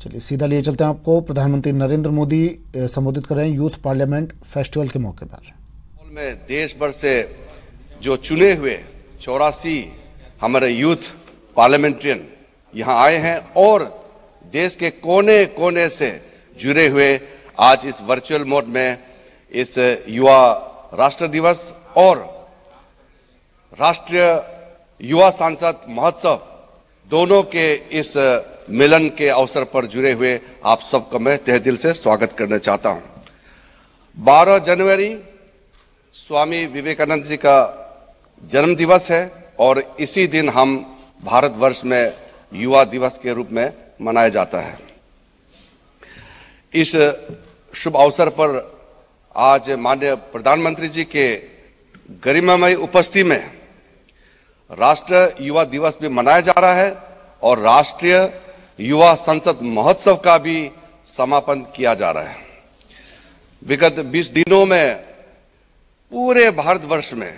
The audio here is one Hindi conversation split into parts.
चलिए सीधा लिए चलते हैं आपको। प्रधानमंत्री नरेंद्र मोदी संबोधित कर रहे हैं यूथ पार्लियामेंट फेस्टिवल के मौके पर। में देश भर से जो चुने हुए 84 हमारे यूथ पार्लियामेंट्रियन यहां आए हैं और देश के कोने कोने से जुड़े हुए आज इस वर्चुअल मोड में इस युवा राष्ट्र दिवस और राष्ट्रीय युवा सांसद महोत्सव दोनों के इस मिलन के अवसर पर जुड़े हुए आप सबका मैं तहे दिल से स्वागत करना चाहता हूं। 12 जनवरी स्वामी विवेकानंद जी का जन्म दिवस है और इसी दिन हम भारतवर्ष में युवा दिवस के रूप में मनाया जाता है। इस शुभ अवसर पर आज माननीय प्रधानमंत्री जी के गरिमामय उपस्थिति में राष्ट्रीय युवा दिवस भी मनाया जा रहा है और राष्ट्रीय युवा संसद महोत्सव का भी समापन किया जा रहा है। विगत 20 दिनों में पूरे भारतवर्ष में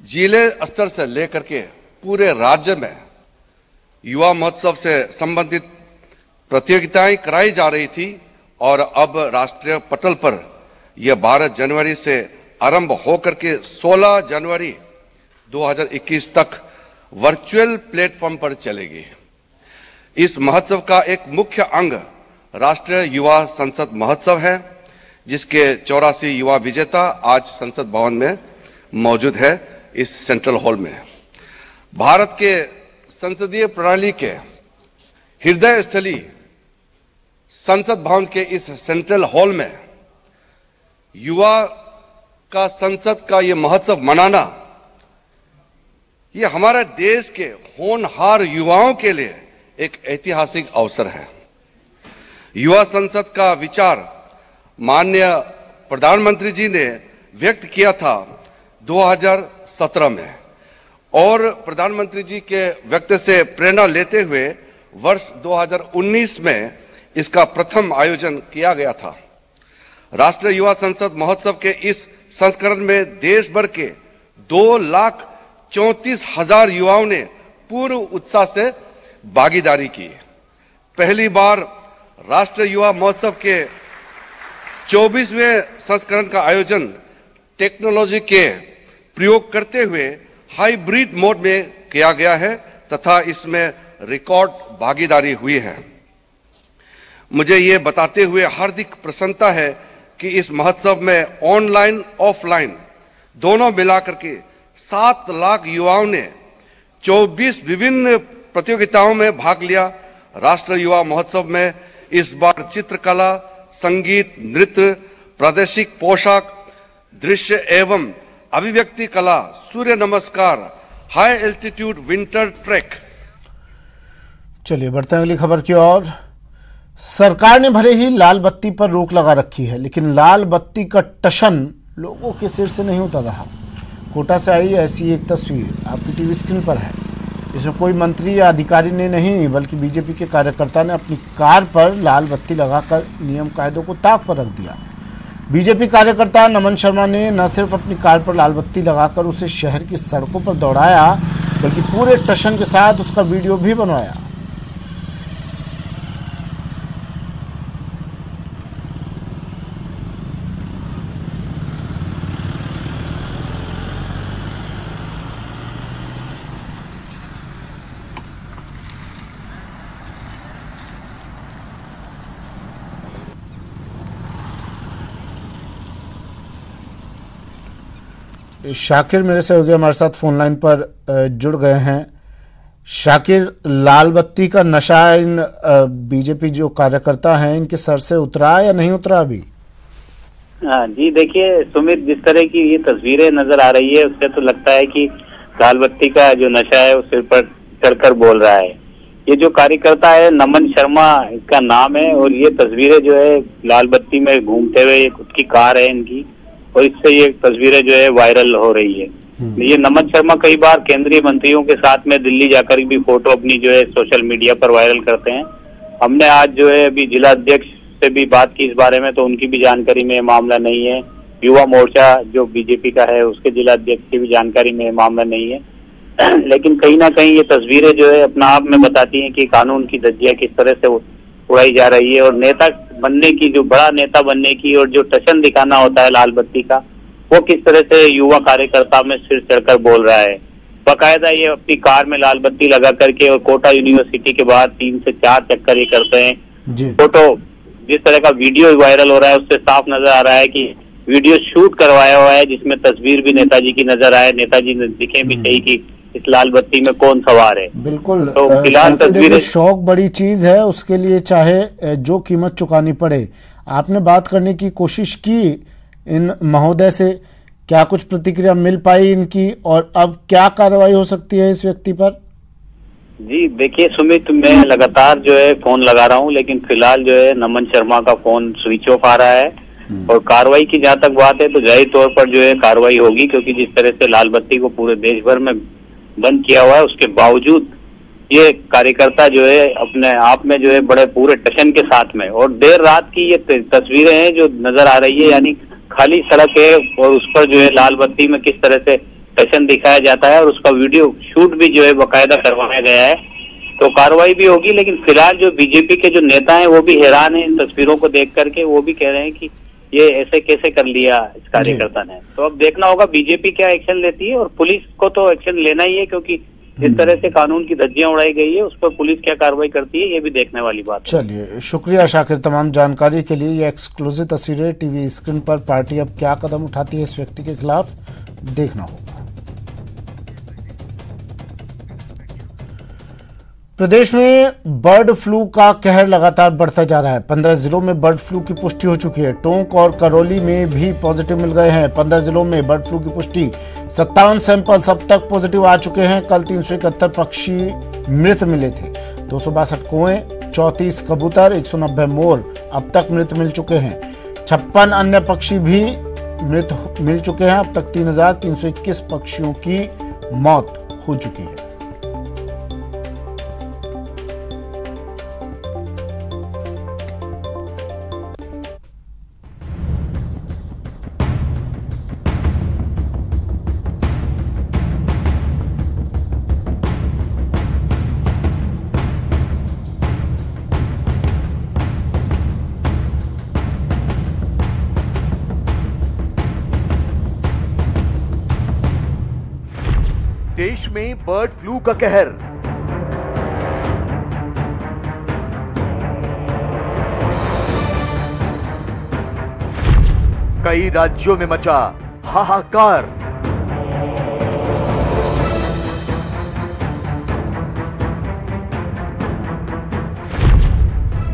जिले स्तर से लेकर के पूरे राज्य में युवा महोत्सव से संबंधित प्रतियोगिताएं कराई जा रही थी और अब राष्ट्रीय पटल पर यह 12 जनवरी से आरंभ होकर के 16 जनवरी 2021 तक वर्चुअल प्लेटफॉर्म पर चलेगी। इस महोत्सव का एक मुख्य अंग राष्ट्रीय युवा संसद महोत्सव है, जिसके 84 युवा विजेता आज संसद भवन में मौजूद है इस सेंट्रल हॉल में। भारत के संसदीय प्रणाली के हृदय स्थली संसद भवन के इस सेंट्रल हॉल में युवा का संसद का ये महोत्सव मनाना, ये हमारे देश के होनहार युवाओं के लिए एक ऐतिहासिक अवसर है। युवा संसद का विचार माननीय प्रधानमंत्री जी ने व्यक्त किया था 2017 में और प्रधानमंत्री जी के व्यक्त से प्रेरणा लेते हुए वर्ष 2019 में इसका प्रथम आयोजन किया गया था। राष्ट्रीय युवा संसद महोत्सव के इस संस्करण में देश भर के 2,34,000 युवाओं ने पूर्ण उत्साह से भागीदारी की। पहली बार राष्ट्रीय युवा महोत्सव के 24वें संस्करण का आयोजन टेक्नोलॉजी के प्रयोग करते हुए हाइब्रिड मोड में किया गया है तथा इसमें रिकॉर्ड भागीदारी हुई है। मुझे ये बताते हुए हार्दिक प्रसन्नता है कि इस महोत्सव में ऑनलाइन ऑफलाइन दोनों मिलाकर के 7 लाख युवाओं ने 24 विभिन्न प्रतियोगिताओं में भाग लिया। राष्ट्रीय युवा महोत्सव में इस बार चित्रकला, संगीत, नृत्य, प्रादेशिक पोशाक, दृश्य एवं अभिव्यक्ति कला, सूर्य नमस्कार, हाई एल्टीट्यूड विंटर ट्रैक। चलिए बढ़ते हैं अगली खबर की ओर। सरकार ने भले ही लाल बत्ती पर रोक लगा रखी है, लेकिन लाल बत्ती का टशन लोगों के सिर से नहीं उतर रहा। कोटा से आई ऐसी एक तस्वीर आपकी टीवी स्क्रीन पर है। इसमें कोई मंत्री या अधिकारी ने नहीं बल्कि बीजेपी के कार्यकर्ता ने अपनी कार पर लाल बत्ती लगाकर नियम कायदों को ताक पर रख दिया। बीजेपी कार्यकर्ता नमन शर्मा ने न सिर्फ अपनी कार पर लाल बत्ती लगाकर उसे शहर की सड़कों पर दौड़ाया, बल्कि पूरे टशन के साथ उसका वीडियो भी बनवाया। शाकिर मेरे से हो गया हमारे साथ फोन लाइन पर जुड़ गए हैं। शाकिर, लाल बत्ती का नशा इन बीजेपी जो कार्यकर्ता हैं इनके सर से उतरा या नहीं उतरा अभी? हाँ जी, देखिए सुमित, जिस तरह की ये तस्वीरें नजर आ रही है उससे तो लगता है कि लाल बत्ती का जो नशा है वो सिर पर चढ़कर बोल रहा है। ये जो कार्यकर्ता है नमन शर्मा इसका नाम है और ये तस्वीरें जो है लाल बत्ती में घूमते हुए, ये खुद की कार है इनकी और इससे ये तस्वीरें जो है वायरल हो रही है। ये नमन शर्मा कई बार केंद्रीय मंत्रियों के साथ में दिल्ली जाकर भी फोटो अपनी जो है सोशल मीडिया पर वायरल करते हैं। हमने आज जो है अभी जिला अध्यक्ष से भी बात की इस बारे में, तो उनकी भी जानकारी में मामला नहीं है। युवा मोर्चा जो बीजेपी का है उसके जिला अध्यक्ष की भी जानकारी में मामला नहीं है। लेकिन कहीं ना कहीं ये तस्वीरें जो है अपना आप में बताती हैं कि कानून की धज्जियां किस तरह से उड़ाई जा रही है। और नेता बनने की, जो बड़ा नेता बनने की और जो टशन दिखाना होता है लाल बत्ती का, वो किस तरह से युवा कार्यकर्ता में सिर चढ़कर बोल रहा है। बाकायदा ये अपनी कार में लाल बत्ती लगा करके और कोटा यूनिवर्सिटी के बाद 3 से 4 चक्कर ये करते हैं। फोटो जिस तरह का वीडियो वायरल हो रहा है उससे साफ नजर आ रहा है कि वीडियो शूट करवाया हुआ है, जिसमें तस्वीर भी नेताजी की नजर आए, नेताजी दिखे भी सही कि इस लाल बत्ती में कौन सवार है। बिल्कुल। तो फिलहाल तस्वीरें, शौक बड़ी चीज है, उसके लिए चाहे जो कीमत चुकानी पड़े। आपने बात करने की कोशिश की इन महोदय से, क्या कुछ प्रतिक्रिया मिल पाई इनकी, और अब क्या कार्रवाई हो सकती है इस व्यक्ति पर? जी देखिए सुमित, मैं लगातार जो है फोन लगा रहा हूँ, लेकिन फिलहाल जो है नमन शर्मा का फोन स्विच ऑफ आ रहा है। और कार्रवाई की जहाँ तक बात है तो जाहिर तौर पर जो है कार्रवाई होगी, क्योंकि जिस तरह से लाल बत्ती को पूरे देश भर में बंद किया हुआ है, उसके बावजूद ये कार्यकर्ता जो है अपने आप में जो है बड़े पूरे टशन के साथ में, और देर रात की ये तस्वीरें हैं जो नजर आ रही है, यानी खाली सड़क है और उस पर जो है लाल बत्ती में किस तरह से टशन दिखाया जाता है, और उसका वीडियो शूट भी जो है बाकायदा करवाया गया है। तो कार्रवाई भी होगी, लेकिन फिलहाल जो बीजेपी के जो नेता हैं वो भी हैरान हैं इन तस्वीरों को देख करके। वो भी कह रहे हैं कि ये ऐसे कैसे कर लिया इस कार्यकर्ता ने। तो अब देखना होगा बीजेपी क्या एक्शन लेती है, और पुलिस को तो एक्शन लेना ही है, क्योंकि जिस तरह से कानून की धज्जियां उड़ाई गई है उस पर पुलिस क्या कार्रवाई करती है ये भी देखने वाली बात है। चलिए, शुक्रिया शाकिर तमाम जानकारी के लिए। ये एक्सक्लूसिव तस्वीरें टीवी स्क्रीन पर। पार्टी अब क्या कदम उठाती है इस व्यक्ति के खिलाफ, देखना होगा। प्रदेश में बर्ड फ्लू का कहर लगातार बढ़ता जा रहा है। 15 जिलों में बर्ड फ्लू की पुष्टि हो चुकी है। टोंक और करौली में भी पॉजिटिव मिल गए हैं। 15 जिलों में बर्ड फ्लू की पुष्टि। 57 सैंपल अब तक पॉजिटिव आ चुके हैं। कल 371 पक्षी मृत मिले थे। 262 कौए, 34 कबूतर, 190 मोर अब तक मृत मिल चुके हैं। 56 अन्य पक्षी भी मृत मिल चुके हैं। अब तक 3321 पक्षियों की मौत हो चुकी है। देश में बर्ड फ्लू का कहर। कई राज्यों में मचा हाहाकार।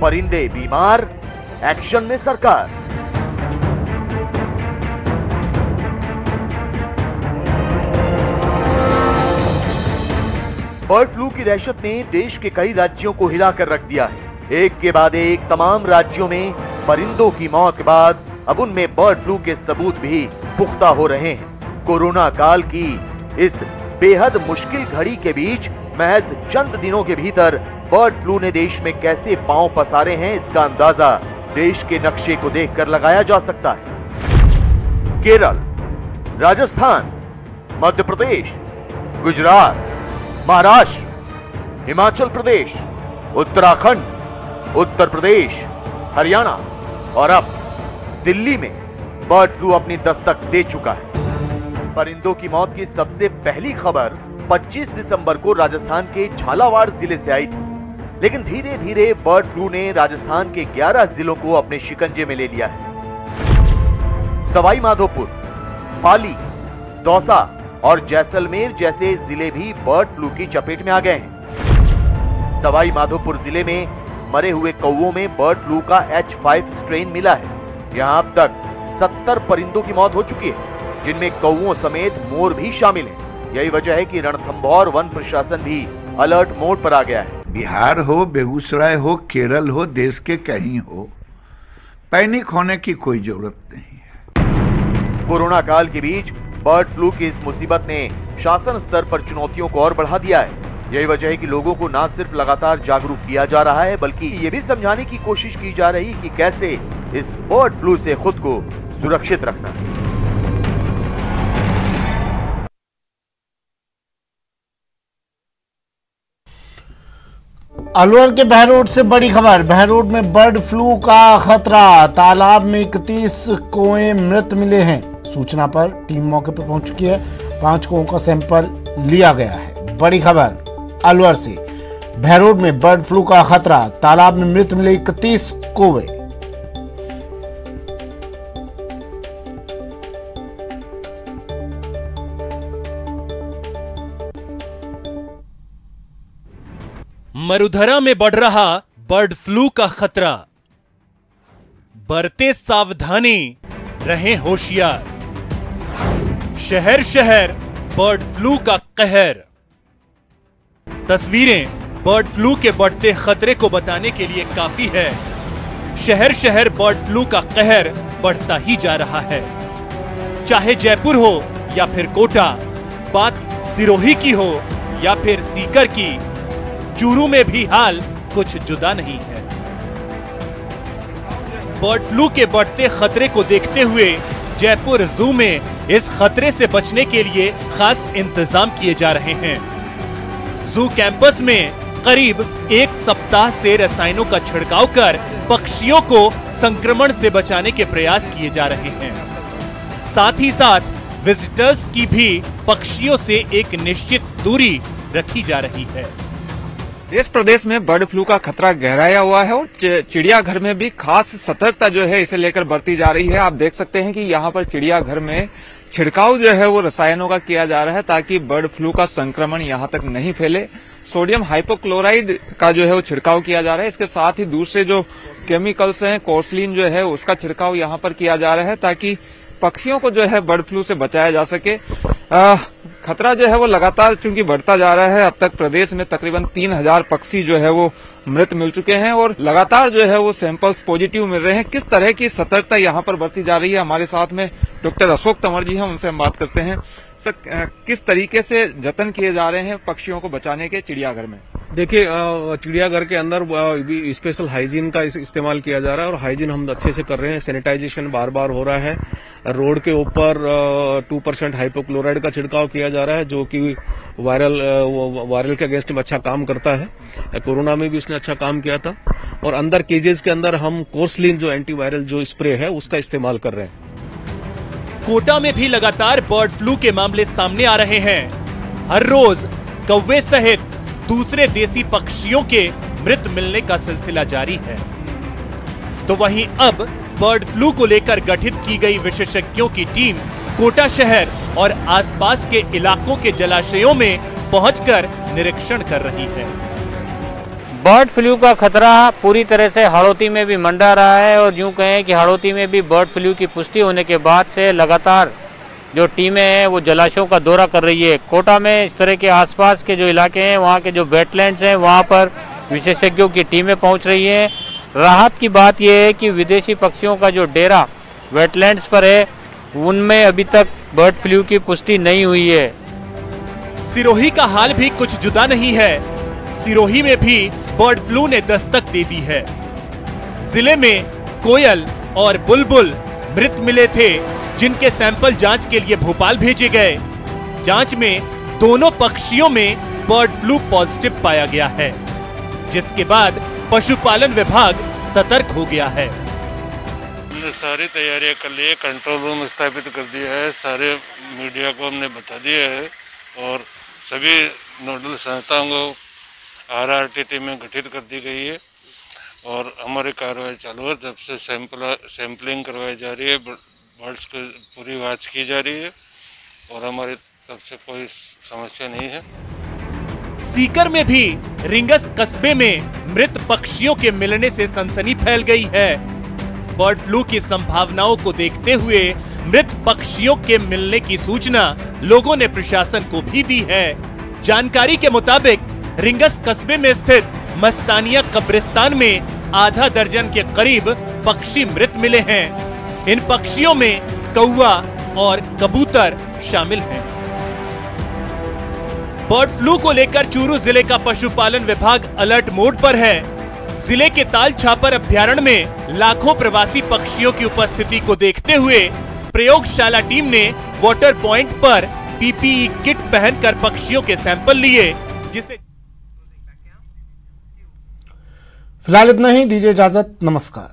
परिंदे बीमार, एक्शन में सरकार। बर्ड फ्लू की दहशत ने देश के कई राज्यों को हिलाकर रख दिया है। एक के बाद एक तमाम राज्यों में परिंदों की मौत के बाद अब उनमें बर्ड फ्लू के सबूत भी पुख्ता हो रहे हैं। कोरोना काल की इस बेहद मुश्किल घड़ी के बीच महज चंद दिनों के भीतर बर्ड फ्लू ने देश में कैसे पांव पसारे हैं, इसका अंदाजा देश के नक्शे को देखकर लगाया जा सकता है। केरल, राजस्थान, मध्य प्रदेश, गुजरात, महाराष्ट्र, हिमाचल प्रदेश, उत्तराखंड, उत्तर प्रदेश, हरियाणा और अब दिल्ली में बर्ड फ्लू अपनी दस्तक दे चुका है। परिंदों की मौत की सबसे पहली खबर 25 दिसंबर को राजस्थान के झालावाड़ जिले से आई थी, लेकिन धीरे धीरे बर्ड फ्लू ने राजस्थान के 11 जिलों को अपने शिकंजे में ले लिया है। सवाई माधोपुर, पाली, दौसा और जैसलमेर जैसे जिले भी बर्ड फ्लू की चपेट में आ गए हैं। सवाई माधोपुर जिले में मरे हुए कौवों में बर्ड फ्लू का H5 स्ट्रेन मिला है। यहां अब तक 70 परिंदों की मौत हो चुकी है, जिनमें कौवों समेत मोर भी शामिल है। यही वजह है कि रणथंभौर वन प्रशासन भी अलर्ट मोड पर आ गया है। बिहार हो, बेगूसराय हो, केरल हो, देश के कहीं हो, पैनिक होने की कोई जरूरत नहीं है। कोरोना काल के बीच बर्ड फ्लू की इस मुसीबत ने शासन स्तर पर चुनौतियों को और बढ़ा दिया है। यही वजह है कि लोगों को न सिर्फ लगातार जागरूक किया जा रहा है, बल्कि ये भी समझाने की कोशिश की जा रही कि कैसे इस बर्ड फ्लू से खुद को सुरक्षित रखना है। अलवर के बहरोड से बड़ी खबर। बहरोड में बर्ड फ्लू का खतरा, तालाब में 31 कौए मृत मिले हैं। सूचना पर टीम मौके पर पहुंच चुकी है। 5 कौओं का सैंपल लिया गया है। बड़ी खबर अलवर से, बहरोड में बर्ड फ्लू का खतरा, तालाब में मृत मिले 31 कौवे। मरुधरा में बढ़ रहा बर्ड फ्लू का खतरा, बरते सावधानी, रहें होशियार। शहर शहर बर्ड फ्लू का कहर। तस्वीरें बर्ड फ्लू के बढ़ते खतरे को बताने के लिए काफी है। शहर शहर बर्ड फ्लू का कहर बढ़ता ही जा रहा है। चाहे जयपुर हो या फिर कोटा, बात सिरोही की हो या फिर सीकर की, चूरू में भी हाल कुछ जुदा नहीं है। बर्ड फ्लू के बढ़ते खतरे को देखते हुए जयपुर जू में इस खतरे से बचने के लिए खास इंतजाम किए जा रहे हैं। जू कैंपस में करीब 1 सप्ताह से रसायनों का छिड़काव कर पक्षियों को संक्रमण से बचाने के प्रयास किए जा रहे हैं। साथ ही साथ विजिटर्स की भी पक्षियों से एक निश्चित दूरी रखी जा रही है। देश प्रदेश में बर्ड फ्लू का खतरा गहराया हुआ है और चिड़ियाघर में भी खास सतर्कता जो है इसे लेकर बरती जा रही है। आप देख सकते हैं कि यहाँ पर चिड़ियाघर में छिड़काव जो है वो रसायनों का किया जा रहा है ताकि बर्ड फ्लू का संक्रमण यहाँ तक नहीं फैले। सोडियम हाइपोक्लोराइड का जो है वो छिड़काव किया जा रहा है। इसके साथ ही दूसरे जो केमिकल्स हैं, कोर्सलिन जो है उसका छिड़काव यहाँ पर किया जा रहा है ताकि पक्षियों को जो है बर्ड फ्लू से बचाया जा सके। खतरा जो है वो लगातार चूंकि बढ़ता जा रहा है। अब तक प्रदेश में तकरीबन 3000 पक्षी जो है वो मृत मिल चुके हैं और लगातार जो है वो सैंपल्स पॉजिटिव मिल रहे हैं। किस तरह की सतर्कता यहाँ पर बरती जा रही है, हमारे साथ में डॉक्टर अशोक तंवर जी हैं, उनसे हम बात करते हैं। सर, किस तरीके से जतन किए जा रहे हैं पक्षियों को बचाने के चिड़ियाघर में? देखिए, चिड़ियाघर के अंदर भी स्पेशल हाइजीन का इस्तेमाल किया जा रहा है और हाइजीन हम अच्छे से कर रहे हैं। सैनिटाइजेशन बार बार हो रहा है। रोड के ऊपर 2% हाइपोक्लोराइड का छिड़काव किया जा रहा है जो कि वायरल के अगेंस्ट में अच्छा काम करता है। कोरोना में भी उसने अच्छा काम किया था। और अंदर केजेस के अंदर हम कोर्सलिन जो एंटीवायरल जो स्प्रे है उसका इस्तेमाल कर रहे हैं। कोटा में भी लगातार बर्ड फ्लू के मामले सामने आ रहे हैं। हर रोज कौवे सहित दूसरे देसी पक्षियों के मृत मिलने का सिलसिला जारी है। तो वहीं अब बर्ड फ्लू को लेकर गठित की गई विशेषज्ञों की टीम कोटा शहर और आसपास के इलाकों के जलाशयों में पहुंचकर निरीक्षण कर रही है। बर्ड फ्लू का खतरा पूरी तरह से हाड़ौती में भी मंडरा रहा है और यूं कहें कि हाड़ौती में भी बर्ड फ्लू की पुष्टि होने के बाद से लगातार जो टीमें हैं वो जलाशयों का दौरा कर रही है। कोटा में इस तरह के आसपास के जो इलाके हैं, वहाँ के जो वेटलैंड्स हैं, वहाँ पर विशेषज्ञों की टीमें पहुँच रही हैं। राहत की बात यह है कि विदेशी पक्षियों का जो डेरा वेटलैंड्स पर है उनमें अभी तक बर्ड फ्लू की पुष्टि नहीं हुई है। सिरोही का हाल भी कुछ जुदा नहीं है। सिरोही में भी बर्ड फ्लू ने दस्तक दे दी है। जिले में कोयल और बुलबुल मृत मिले थे जिनके सैंपल जांच के लिए भोपाल भेजे गए। जांच में दोनों पक्षियों में बर्ड फ्लू पॉजिटिव पाया गया है, जिसके बाद पशुपालन विभाग सतर्क हो गया है। हमने सारी तैयारियां कर ली है, कंट्रोल रूम स्थापित कर दिया है, सारे मीडिया को हमने बता दिया है और सभी नोडल संस्थाओं को RRT टीमें गठित कर दी गई है और हमारी कार्रवाई चालू है। जब से सैंपलिंग करवाई जा रही है, बर्ड्स की पूरी वाच की जा रही है और हमारी तरफ से कोई समस्या नहीं है। सीकर में भी रिंगस कस्बे में मृत पक्षियों के मिलने से सनसनी फैल गई है। बर्ड फ्लू की संभावनाओं को देखते हुए मृत पक्षियों के मिलने की सूचना लोगों ने प्रशासन को भी दी है। जानकारी के मुताबिक रिंगस कस्बे में स्थित मस्तानिया कब्रिस्तान में आधा दर्जन के करीब पक्षी मृत मिले हैं। इन पक्षियों में कौवा और कबूतर शामिल हैं। बर्ड फ्लू को लेकर चूरू जिले का पशुपालन विभाग अलर्ट मोड पर है। जिले के ताल छापर अभ्यारण्य में लाखों प्रवासी पक्षियों की उपस्थिति को देखते हुए प्रयोगशाला टीम ने वाटर पॉइंट पर PPE किट पहनकर पक्षियों के सैंपल लिए, जिसे फिलहाल इतना ही, दीजिए इजाजत, नमस्कार।